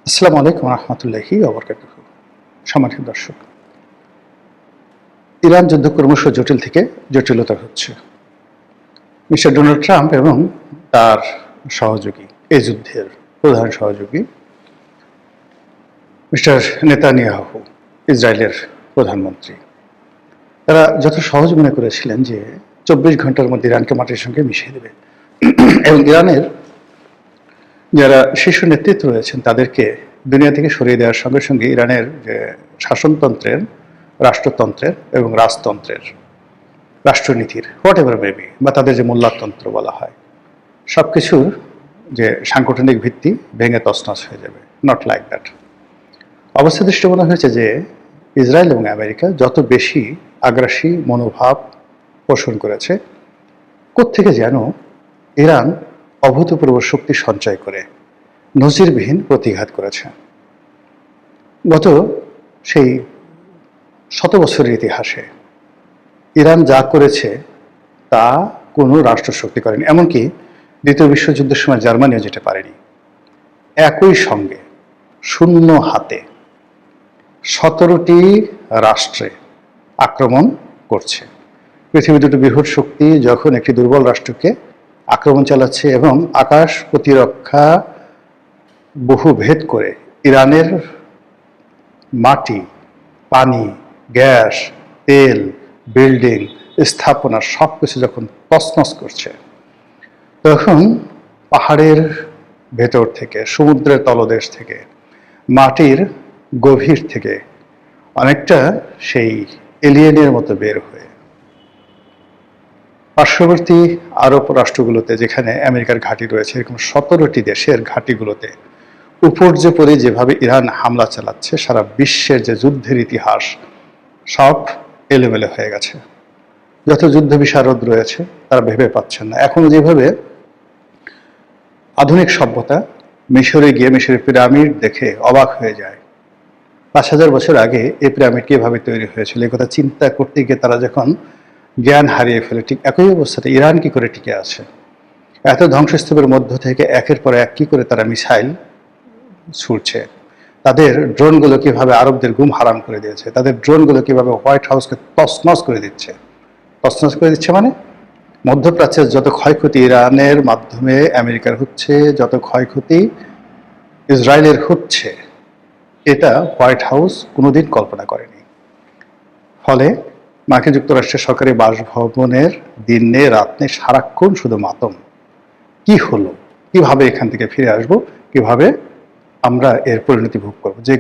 আসসালামু আলাইকুম রহমতুল্লাহি ওবরকাতুহ। সম্মানিত দর্শক, ইরান যুদ্ধ ক্রমশ জটিল থেকে জটিলতর হচ্ছে। মিস্টার ডোনাল্ড ট্রাম্প এবং তার সহযোগী, এই যুদ্ধের প্রধান সহযোগী মিস্টার নেতানিয়াহু, ইসরায়েলের প্রধানমন্ত্রী, তারা যত সহজ মনে করেছিলেন যে 24 ঘন্টার মধ্যে ইরানকে মাটির সঙ্গে মিশিয়ে দেবে এবং ইরানের যারা শীর্ষ নেতৃত্ব রয়েছেন তাদেরকে দুনিয়া থেকে সরিয়ে দেওয়ার সঙ্গে সঙ্গে ইরানের যে শাসনতন্ত্রের, রাষ্ট্রতন্ত্রের এবং রাজতন্ত্রের, রাষ্ট্রনীতির হোয়াট এভার মেবি, বা তাদের যে মূল্যতন্ত্র বলা হয়, সব কিছুর যে সাংগঠনিক ভিত্তি ভেঙে তছনছ হয়ে যাবে। Not like that. অবস্থা দৃষ্টি মনে হয়েছে যে ইসরায়েল এবং আমেরিকা যত বেশি আগ্রাসী মনোভাব পোষণ করেছে, কোত্থেকে যেন ইরান অভূতপূর্ব শক্তি সঞ্চয় করে নজিরবিহীন প্রতিঘাত করেছে। গত সেই 100 বছরের ইতিহাসে ইরান যা করেছে তা কোনো রাষ্ট্রশক্তি করেনি, এমনকি দ্বিতীয় বিশ্বযুদ্ধের সময় জার্মানিও যেতে পারেনি। একই সঙ্গে শূন্য হাতে 17টি রাষ্ট্রে আক্রমণ করছে। পৃথিবীর দুটো বৃহৎ শক্তি যখন একটি দুর্বল রাষ্ট্রকে আক্রমণ চালাচ্ছে এবং আকাশ প্রতিরক্ষা বহু ভেদ করে ইরানের মাটি, পানি, গ্যাস, তেল, বিল্ডিং, স্থাপনা সব কিছু যখন তছনছ করছে, তখন পাহাড়ের ভেতর থেকে, সমুদ্রের তলদেশ থেকে, মাটির গভীর থেকে অনেকটা সেই এলিয়েনের মতো বের হয়ে পার্শ্ববর্তী আরব রাষ্ট্রগুলোতে, যেখানে আমেরিকার ঘাঁটি রয়েছে, এরকম 17টি দেশের ঘাঁটিগুলোতে উপর্যে পড়ে যেভাবে ইরান হামলা চালাচ্ছে, সারা বিশ্বের যে যুদ্ধের ইতিহাস সব এলোমেলো হয়ে গেছে। যত যুদ্ধ বিশারদ রয়েছে তারা ভেবে পাচ্ছেন না। এখন যেভাবে আধুনিক সভ্যতা মিশরে গিয়ে মিশরের পিরামিড দেখে অবাক হয়ে যায়, 5000 বছর আগে এই পিরামিড কিভাবে তৈরি হয়েছিল এই কথা চিন্তা করতে গিয়ে তারা যখন জ্ঞান হারিয়ে ফেলে, ঠিক একই অবস্থাতে ইরান কি করে টিকে আছে। এত ধ্বংসস্তূপের মধ্য থেকে একের পর এক কি করে তারা মিসাইল ছুটছে, তাদের ড্রোনগুলো কিভাবে আরবদের ঘুম হারাম করে দিয়েছে, তাদের ড্রোনগুলো কিভাবে হোয়াইট হাউসকে তছনছ করে দিচ্ছে। তছনছ করে দিচ্ছে মানে মধ্যপ্রাচ্যের যত ক্ষয়ক্ষতি ইরানের মাধ্যমে আমেরিকার হচ্ছে, যত ক্ষয়ক্ষতি ইসরায়েলের হচ্ছে, এটা হোয়াইট হাউস কোনোদিন কল্পনা করেনি। ফলে মার্কিন যুক্তরাষ্ট্রের সরকারি বাসভবনের দিন নেই রাত নেই, সারাক্ষণ শুধু মাতম। কি হলো, কিভাবে এখান থেকে ফিরে আসব, কিভাবে আমরা এর পরিণতি ভোগ করব। যে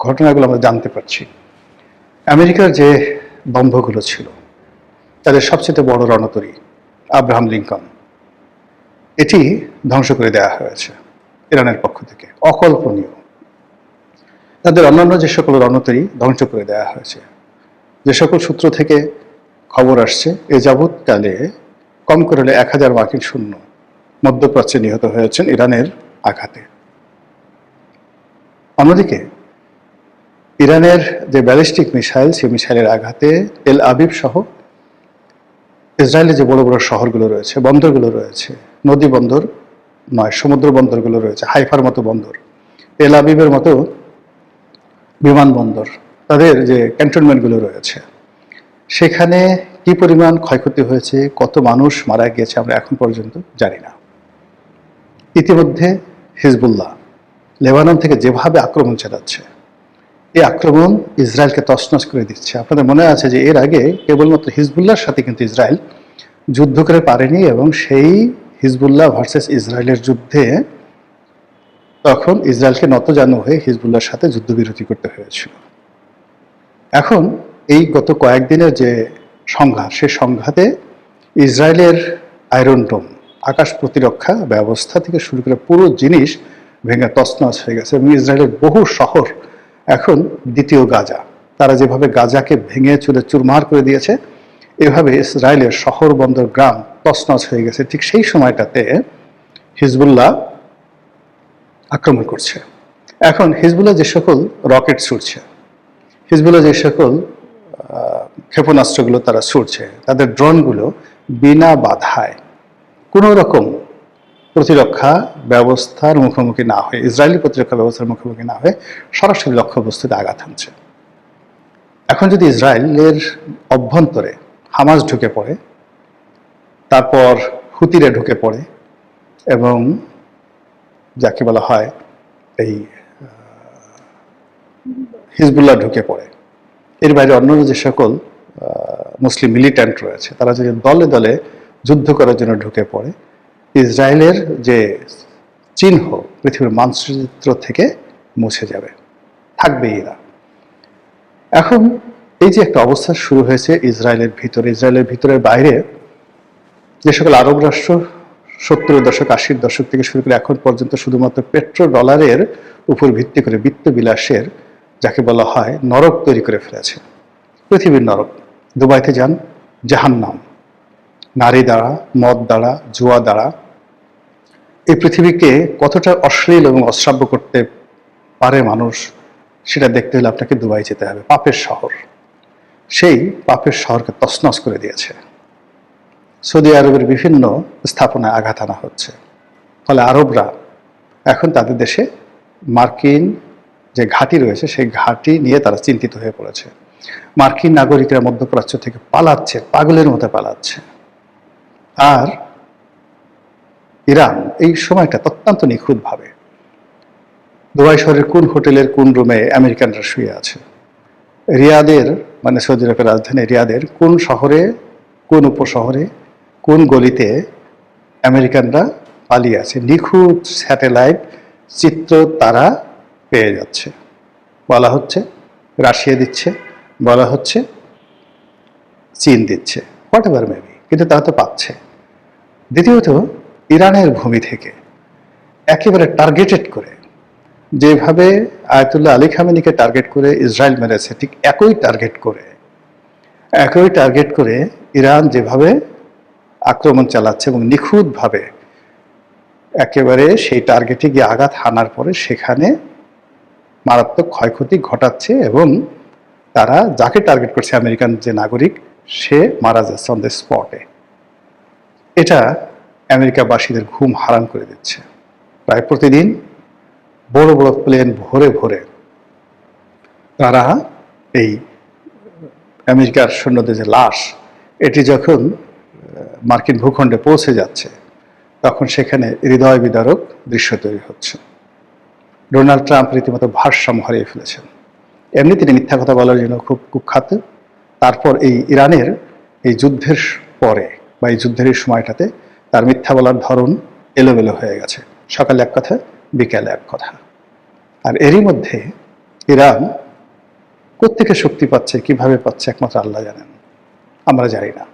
ঘটনাগুলো আমরা জানতে পারছি, আমেরিকার যে দম্ভগুলো ছিল, তাদের সবচেয়ে বড় রণতরী আব্রাহাম লিঙ্কন, এটি ধ্বংস করে দেওয়া হয়েছে ইরানের পক্ষ থেকে। অকল্পনীয়। তাদের অন্যান্য যে সকল রণতরী ধ্বংস করে দেওয়া হয়েছে। যে সকল সূত্র থেকে খবর আসছে, এ যাবৎকালে কম করে 1000 মার্কিন সৈন্য মধ্যপ্রাচ্যে নিহত হয়েছেন ইরানের আঘাতে। অন্যদিকে ইরানের যে ব্যালিস্টিক মিসাইল, সেই মিসাইলের আঘাতে তেল আবিব সহ ইসরায়েলের যে বড় বড় শহরগুলো রয়েছে, বন্দরগুলো রয়েছে, নদী বন্দর নয়, সমুদ্র বন্দরগুলো রয়েছে, হাইফার মতো বন্দর, তেল আবিবের মতো বিমানবন্দর, তাদের যে ক্যান্টনমেন্টগুলো রয়েছে, সেখানে কি পরিমাণ ক্ষয়ক্ষতি হয়েছে, কত মানুষ মারা গিয়েছে আমরা এখন পর্যন্ত জানি না। ইতিমধ্যে হিজবুল্লাহ লেবানন থেকে যেভাবে আক্রমণ চালাচ্ছে, এই আক্রমণ ইসরায়েলকে তছনছ করে দিচ্ছে। আপনাদের মনে আছে যে এর আগে কেবলমাত্র হিজবুল্লাহর সাথে কিন্তু ইসরায়েল যুদ্ধ করে পারেনি, এবং সেই হিজবুল্লাহ ভার্সেস ইসরায়েলের যুদ্ধে তখন ইসরায়েলকে নতজানু হয়ে হিজবুল্লাহর সাথে যুদ্ধবিরতি করতে হয়েছিল। এখন এই গত কয়েকদিনের যে সংঘাত, সে সংঘাতে ইসরায়েলের আয়রন ডোম, আকাশ প্রতিরক্ষা ব্যবস্থা থেকে শুরু করে পুরো জিনিস ভেঙে তছনছ হয়ে গেছে, এবং ইসরায়েলের বহু শহর এখন দ্বিতীয় গাজা। তারা যেভাবে গাজাকে ভেঙে চুরে চুরমার করে দিয়েছে, এভাবে ইসরায়েলের শহর, বন্দর, গ্রাম তছনছ হয়ে গেছে। ঠিক সেই সময়টাতে হিজবুল্লাহ আক্রমণ করছে। এখন হিজবুল্লাহ যে সকল রকেট ছুটছে, হিজবুল্লাহ যে সকল ক্ষেপণাস্ত্রগুলো তারা ছুটছে, তাদের ড্রোনগুলো বিনা বাধায় কোনো রকম প্রতিরক্ষা ব্যবস্থার মুখোমুখি না হয়ে, ইসরায়েলি প্রতিরক্ষা ব্যবস্থার মুখোমুখি না হয়ে সরাসরি লক্ষ্যবস্তুতে আঘাত হানছে। এখন যদি ইসরায়েলের অভ্যন্তরে হামাস ঢুকে পড়ে, তারপর হুতিরা ঢুকে পড়ে এবং যাকে বলা হয় এই হিজবুল্লাহ ঢুকে পড়ে, এর বাইরে অন্য যে সকল মুসলিম মিলিট্যান্ট রয়েছে তারা যদি দলে দলে যুদ্ধ করার জন্য ঢুকে পড়ে, ইসরায়েলের যে চিহ্ন পৃথিবীর মানচিত্র থেকে মুছে যাবে, থাকবেই না। এখন এই যে একটা অবস্থা শুরু হয়েছে ইসরায়েলের ভিতরের বাইরে যে সকল আরব রাষ্ট্র 70-এর দশক 80-এর দশক থেকে শুরু করে এখন পর্যন্ত শুধুমাত্র পেট্রো ডলারের উপর ভিত্তি করে বিত্ত বিলাসের যাকে বলা হয় নরক তৈরি করে ফেলেছে, পৃথিবীর নরক। দুবাইতে যান, জাহান্নাম, নারী দ্বারা, মদ দ্বারা, জুয়া দ্বারা এই পৃথিবীকে কতটা অশ্লীল এবং অশ্রাব্য করতে পারে মানুষ, সেটা দেখতে হলে আপনাকে দুবাই যেতে হবে, পাপের শহর। সেই পাপের শহরকে তছনছ করে দিয়েছে। সৌদি আরবের বিভিন্ন স্থাপনায় আঘাত আনা হচ্ছে, ফলে আরবরা এখন তাদের দেশে মার্কিন যে ঘাঁটি রয়েছে সেই ঘাঁটি নিয়ে তারা চিন্তিত হয়ে পড়েছে। মার্কিন নাগরিকরা মধ্যপ্রাচ্য থেকে পালাচ্ছে, পাগলের মতো পালাচ্ছে। আর ইরান এই সময়টা অত্যন্ত নিখুঁতভাবে দুবাই শহরের কোন হোটেলের কোন রুমে আমেরিকানরা শুয়ে আছে, রিয়াদের মানে সৌদি আরবের রাজধানী রিয়াদের কোন শহরে, কোন উপশহরে, কোন গলিতে আমেরিকানরা পালিয়ে আছে, নিখুঁত স্যাটেলাইট চিত্র তারা পেয়ে যাচ্ছে। বলা হচ্ছে রাশিয়া দিচ্ছে, বলা হচ্ছে চীন দিচ্ছে, হোয়াট এভার মেবি, কিন্তু তারা তো পাচ্ছে। দ্বিতীয়ত, ইরানের ভূমি থেকে একেবারে টার্গেটেড করে, যেভাবে আয়াতুল্লাহ আলী খামেনিকে টার্গেট করে ইসরায়েল মেরেছে, ঠিক একই টার্গেট করে ইরান যেভাবে আক্রমণ চালাচ্ছে এবং নিখুঁতভাবে একেবারে সেই টার্গেটে গিয়ে আঘাত হানার পরে সেখানে মারাত্মক ক্ষয়ক্ষতি ঘটাচ্ছে এবং তারা যাকে টার্গেট করছে আমেরিকান যে নাগরিক, সে মারা যাচ্ছে অন দ্য স্পটে। এটা আমেরিকাবাসীদের ঘুম হারাম করে দিচ্ছে। প্রায় প্রতিদিন বড় বড় প্লেন ভরে ভরে তারা এই আমেরিকার সৈন্যদের যে লাশ, এটি যখন মার্কিন ভূখণ্ডে পৌঁছে যাচ্ছে তখন সেখানে হৃদয় বিদারক দৃশ্য তৈরি হচ্ছে। ডোনাল্ড ট্রাম্প রীতিমতো ভারসাম্য হারিয়ে ফেলেছেন। এমনি তিনি মিথ্যা কথা বলার জন্য খুব কুখ্যাত। তারপর এই ইরানের এই যুদ্ধের পরে বা এই যুদ্ধের এই সময়টাতে তার মিথ্যা বলার ধরন এলোমেলো হয়ে গেছে, সকালে এক কথা, বিকালে এক কথা। আর এরই মধ্যে ইরান কোত্থেকে শক্তি পাচ্ছে, কিভাবে পাচ্ছে, একমাত্র আল্লাহ জানেন, আমরা জানি না।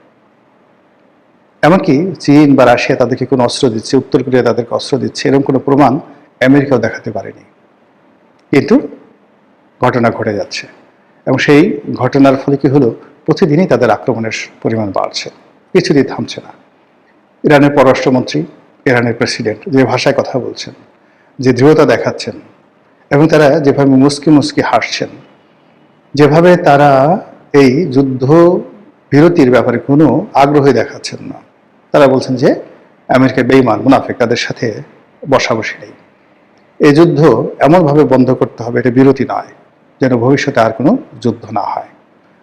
এমনকি চীন বা রাশিয়া তাদেরকে কোনো অস্ত্র দিচ্ছে, উত্তর কোরিয়া তাদেরকে অস্ত্র দিচ্ছে, এরকম কোনো প্রমাণ আমেরিকাও দেখাতে পারেনি। কিন্তু ঘটনা ঘটে যাচ্ছে এবং সেই ঘটনার ফলে কি হলো, প্রতিদিনই তাদের আক্রমণের পরিমাণ বাড়ছে, কিছুদিন থামছে না। ইরানের পররাষ্ট্রমন্ত্রী, ইরানের প্রেসিডেন্ট যে ভাষায় কথা বলছেন, যে দৃঢ়তা দেখাচ্ছেন এবং তারা যেভাবে মুস্কি মুস্কি হাসছেন, যেভাবে তারা এই যুদ্ধ বিরতির ব্যাপারে কোনো আগ্রহই দেখাচ্ছেন না। তারা বলছেন যে আমেরিকা বেঈমান, মুনাফিক, তাদের সাথে বসাবসি নেই। এই যুদ্ধ এমনভাবে বন্ধ করতে হবে, এটা বিরতি নয়, যেন ভবিষ্যতে আর কোনো যুদ্ধ না হয়।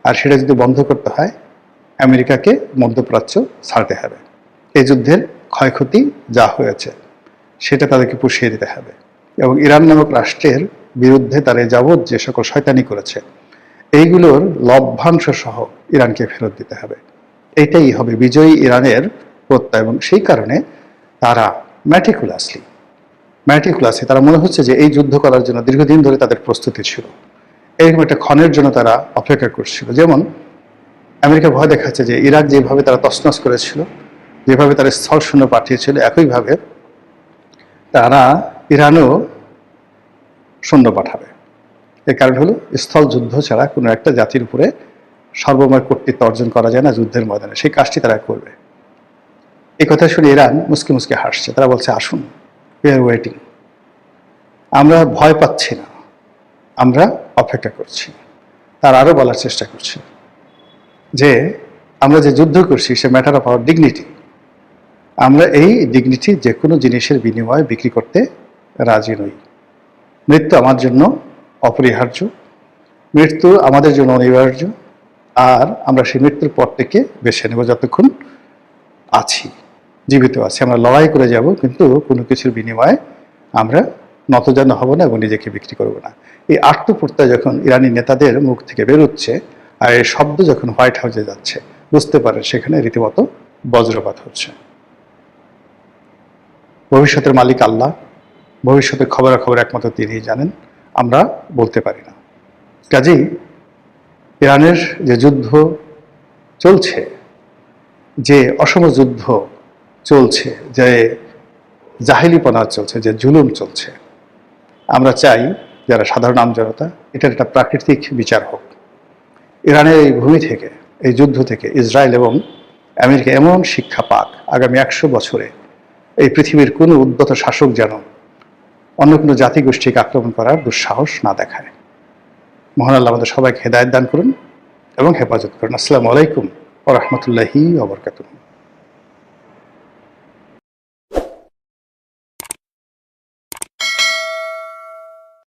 আর সেটা যদি বন্ধ করতে হয়, আমেরিকাকে মধ্যপ্রাচ্য ছাড়তে হবে। এই যুদ্ধের ক্ষয়ক্ষতি যা হয়েছে সেটা তাদেরকে পুষিয়ে দিতে হবে এবং ইরান নামক রাষ্ট্রের বিরুদ্ধে তারা যাবৎ যে সকল শয়তানি করেছে এইগুলোর লভ্যাংশ সহ ইরানকে ফেরত দিতে হবে। এইটাই হবে বিজয়ী ইরানের প্রত্যয়। এবং সেই কারণে তারা ম্যাটিকুলাসলি তারা মনে হচ্ছে যে এই যুদ্ধ করার জন্য দীর্ঘদিন ধরে তাদের প্রস্তুতি ছিল, এরকম একটা ক্ষণের জন্য তারা অপেক্ষা করছিল। যেমন আমেরিকা ভয় দেখাচ্ছে যে ইরাক যেভাবে তারা তছনছ করেছিল, যেভাবে তারা স্থল শূন্য পাঠিয়েছিল, একইভাবে তারা ইরানও সৈন্য পাঠাবে। এর কারণ হলো স্থল যুদ্ধ ছাড়া কোনো একটা জাতির উপরে সর্বময় কর্তৃত্ব অর্জন করা যায় না যুদ্ধের ময়দানে, সেই কাজটি তারা করবে। এই কথা শুনে ইরান মুসকি মুসকি হাসছে। তারা বলছে, আসুন, উই আর ওয়েটিং, আমরা ভয় পাচ্ছি না, আমরা অপেক্ষা করছি। তার আরও বলার চেষ্টা করছে যে আমরা যে যুদ্ধ করছি সে ম্যাটার অফ আওয়ার ডিগনিটি, আমরা এই ডিগনিটি যে কোনো জিনিসের বিনিময়ে বিক্রি করতে রাজি নই। মৃত্যু আমার জন্য অপরিহার্য, মৃত্যু আমাদের জন্য অনিবার্য, আর আমরা সেই মৃত্যুর পথটিকে বেছে নেব যতক্ষণ আছি, জীবিত আছি। আমরা লড়াই করে যাব, কিন্তু কোনো কিছুর বিনিময়ে আমরা নতজানু হব না এবং নিজেকে বিক্রি করব না। এই আত্মপ্রত্যয় যখন ইরানি নেতাদের মুখ থেকে বেরোচ্ছে আর এই শব্দ যখন হোয়াইট হাউসে যাচ্ছে, বুঝতে পারেন সেখানে রীতিমতো বজ্রপাত হচ্ছে। ভবিষ্যতের মালিক আল্লাহ, ভবিষ্যতের খবরাখবর একমাত্র তিনিই জানেন, আমরা বলতে পারি না। কাজেই ইরানের যে যুদ্ধ চলছে, যে অসম যুদ্ধ চলছে, যে জাহিলিপনা চলছে, যে জুলুম চলছে, আমরা চাই যারা সাধারণ আমজনতা এটার একটা প্রাকৃতিক বিচার হোক। ইরানের এই ভূমি থেকে, এই যুদ্ধ থেকে ইসরায়েল এবং আমেরিকা এমন শিক্ষা পাক, আগামী 100 বছরে এই পৃথিবীর কোনো উদ্যত শাসক যেন অন্য কোনো জাতিগোষ্ঠীকে আক্রমণ করার দুঃসাহস না দেখায়। মহান আল্লাহ আমাদের সবাইকে হেদায়েত দান করুন এবং হেফাজত করুন। আসসালামু আলাইকুম ওয়া রাহমাতুল্লাহি ওয়া বারাকাতুহু।